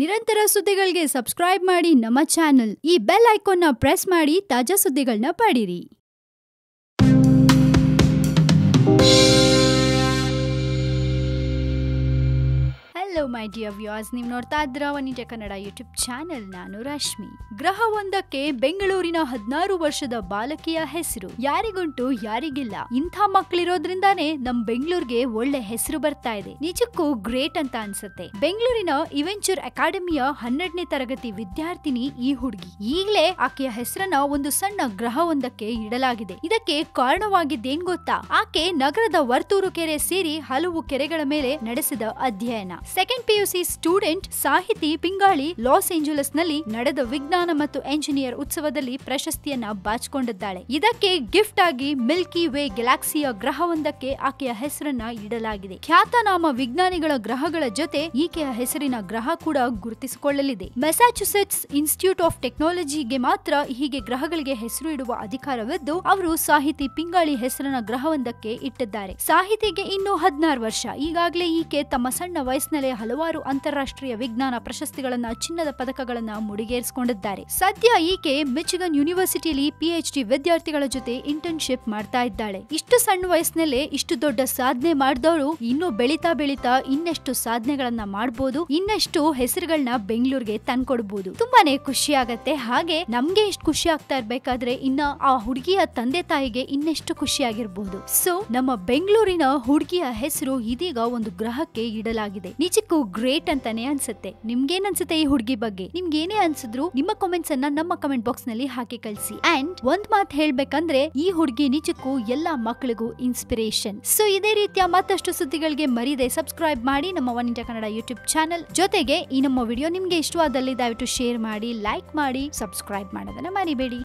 ನಿರಂತರ ಸುದ್ದಿಗಳಿಗೆ ಸಬ್ಸ್ಕ್ರೈಬ್ ಮಾಡಿ ನಮ್ಮ ಚಾನೆಲ್. ಈ ಬೆಲ್ ಐಕಾನ್ ನ ಪ್ರೆಸ್ ಮಾಡಿ ತಾಜಾ ಸುದ್ದಿಗಳನ್ನ ಪಡೀರಿ. ಹಲೋ ಮೈ ಡಿಯರ್ ವ್ಯೂಯರ್ಸ್, ನೀವು ನೋಡ್ತಾ ಇದ್ದೀರಾ ವನಿಜ ಕನ್ನಡ ಯೂಟ್ಯೂಬ್ ಚಾನೆಲ್. ನಾನು ರಶ್ಮಿ. ಗ್ರಹವೊಂದಕ್ಕೆ ಬೆಂಗಳೂರಿನ 16 ವರ್ಷದ ಬಾಲಕಿಯ ಹೆಸರು. ಯಾರಿಗುಂಟು ಯಾರಿಗಿಲ್ಲ. ಇಂಥ ಮಕ್ಕಳಿರೋದ್ರಿಂದಾನೇ ನಮ್ ಬೆಂಗಳೂರಿಗೆ ಒಳ್ಳೆ ಹೆಸರು ಬರ್ತಾ ಇದೆ. ನಿಜಕ್ಕೂ ಗ್ರೇಟ್ ಅಂತ ಅನ್ಸುತ್ತೆ. ಬೆಂಗಳೂರಿನ ಇವೆಂಚರ್ ಅಕಾಡೆಮಿಯ 12ನೇ ತರಗತಿ ವಿದ್ಯಾರ್ಥಿನಿ ಈ ಹುಡುಗಿ. ಈಗಲೇ ಆಕೆಯ ಹೆಸರನ್ನ ಒಂದು ಸಣ್ಣ ಗ್ರಹವೊಂದಕ್ಕೆ ಇಡಲಾಗಿದೆ. ಇದಕ್ಕೆ ಕಾರಣವಾಗಿದ್ದೇನ್ ಗೊತ್ತಾ? ಆಕೆ ನಗರದ ವರ್ತೂರು ಕೆರೆ ಸೇರಿ ಹಲವು ಕೆರೆಗಳ ಮೇಲೆ ನಡೆಸಿದ ಅಧ್ಯಯನ. ಸೆಕೆಂಡ್ PUC ಸ್ಟೂಡೆಂಟ್ ಸಾಹಿತಿ ಪಿಂಗಾಳಿ ಲಾಸ್ ಏಂಜಲಸ್ ನಲ್ಲಿ ನಡೆದ ವಿಜ್ಞಾನ ಮತ್ತು ಎಂಜಿನಿಯರ್ ಉತ್ಸವದಲ್ಲಿ ಪ್ರಶಸ್ತಿಯನ್ನ ಬಾಚಿಕೊಂಡಿದ್ದಾಳೆ. ಇದಕ್ಕೆ ಗಿಫ್ಟ್ ಆಗಿ ಮಿಲ್ಕಿ ವೇ ಗ್ಯಾಲಕ್ಸಿಯ ಗ್ರಹವೊಂದಕ್ಕೆ ಆಕೆಯ ಹೆಸರನ್ನ ಇಡಲಾಗಿದೆ. ಖ್ಯಾತನಾಮ ವಿಜ್ಞಾನಿಗಳ ಗ್ರಹಗಳ ಜೊತೆ ಈಕೆಯ ಹೆಸರಿನ ಗ್ರಹ ಕೂಡ ಗುರುತಿಸಿಕೊಳ್ಳಲಿದೆ. ಮೆಸಾಚುಸೆಟ್ಸ್ ಇನ್ಸ್ಟಿಟ್ಯೂಟ್ ಆಫ್ ಟೆಕ್ನಾಲಜಿಗೆ ಮಾತ್ರ ಹೀಗೆ ಗ್ರಹಗಳಿಗೆ ಹೆಸರು ಇಡುವ ಅಧಿಕಾರವಿದ್ದು, ಅವರು ಸಾಹಿತಿ ಪಿಂಗಾಳಿ ಹೆಸರಿನ ಗ್ರಹವೊಂದಕ್ಕೆ ಇಟ್ಟಿದ್ದಾರೆ. ಸಾಹಿತಿಗೆ ಇನ್ನು 16 ವರ್ಷ. ಈಗಾಗಲೇ ಈಕೆ ತಮ್ಮ ಸಣ್ಣ ವಯಸ್ಸಿನಲ್ಲೇ ಹಲವಾರು ಅಂತಾರಾಷ್ಟ್ರೀಯ ವಿಜ್ಞಾನ ಪ್ರಶಸ್ತಿಗಳನ್ನ, ಚಿನ್ನದ ಪದಕಗಳನ್ನ ಮುಡಿಗೇರಿಸಿಕೊಂಡಿದ್ದಾರೆ. ಸದ್ಯ ಈಕೆ ಮಿಚಿಗನ್ ಯೂನಿವರ್ಸಿಟಿಯಲ್ಲಿ PhD ವಿದ್ಯಾರ್ಥಿಗಳ ಜೊತೆ ಇಂಟರ್ನ್ಶಿಪ್ ಮಾಡ್ತಾ ಇದ್ದಾಳೆ. ಇಷ್ಟು ಸಣ್ಣ ವಯಸ್ಸಿನಲ್ಲೇ ಇಷ್ಟು ದೊಡ್ಡ ಸಾಧನೆ ಮಾಡಿದವರು ಇನ್ನು ಬೆಳೀತಾ ಬೆಳೀತಾ ಇನ್ನೆಷ್ಟು ಸಾಧನೆಗಳನ್ನ ಮಾಡಬಹುದು, ಇನ್ನೆಷ್ಟು ಹೆಸರುಗಳನ್ನ ಬೆಂಗಳೂರಿಗೆ ತಂದ್ಕೊಡ್ಬಹುದು. ತುಂಬಾನೇ ಖುಷಿ ಆಗತ್ತೆ. ಹಾಗೆ ನಮ್ಗೆ ಎಷ್ಟು ಖುಷಿ ಆಗ್ತಾ ಇರ್ಬೇಕಾದ್ರೆ ಇನ್ನ ಆ ಹುಡುಗಿಯ ತಂದೆ ತಾಯಿಗೆ ಇನ್ನೆಷ್ಟು ಖುಷಿ ಆಗಿರಬಹುದು. ಸೊ ನಮ್ಮ ಬೆಂಗಳೂರಿನ ಹುಡುಗಿಯ ಹೆಸರು ಇದೀಗ ಒಂದು ಗ್ರಹಕ್ಕೆ ಇಡಲಾಗಿದೆ. ನಿಜಕ್ಕೂ ಗ್ರೇಟ್ ಅಂತಾನೆ ಅನ್ಸುತ್ತೆ. ನಿಮ್ಗೇನ್ ಅನ್ಸುತ್ತೆ ಈ ಹುಡುಗಿ ಬಗ್ಗೆ? ನಿಮ್ಗೆ ಏನೇ ಅನ್ಸಿದ್ರು ನಿಮ್ಮ ಕಾಮೆಂಟ್ಸ್ ಅನ್ನ ನಮ್ಮ ಕಮೆಂಟ್ ಬಾಕ್ಸ್ ನಲ್ಲಿ ಹಾಕಿ ಕಳಿಸಿ. ಅಂಡ್ ಒಂದ್ ಮಾತು ಹೇಳ್ಬೇಕಂದ್ರೆ ಈ ಹುಡುಗಿ ನಿಜಕ್ಕೂ ಎಲ್ಲಾ ಮಕ್ಕಳಿಗೂ ಇನ್ಸ್ಪಿರೇಷನ್. ಸೊ ಇದೇ ರೀತಿಯ ಮತ್ತಷ್ಟು ಸುದ್ದಿಗಳಿಗೆ ಮರೀದೆ ಸಬ್ಸ್ಕ್ರೈಬ್ ಮಾಡಿ ನಮ್ಮ ವನಿಜ ಕನ್ನಡ ಯೂಟ್ಯೂಬ್ ಚಾನೆಲ್. ಜೊತೆಗೆ ಈ ನಮ್ಮ ವಿಡಿಯೋ ನಿಮ್ಗೆ ಇಷ್ಟವಾದಲ್ಲಿ ದಯವಿಟ್ಟು ಶೇರ್ ಮಾಡಿ, ಲೈಕ್ ಮಾಡಿ, ಸಬ್ಸ್ಕ್ರೈಬ್ ಮಾಡೋದನ್ನ ಮರಿಬೇಡಿ.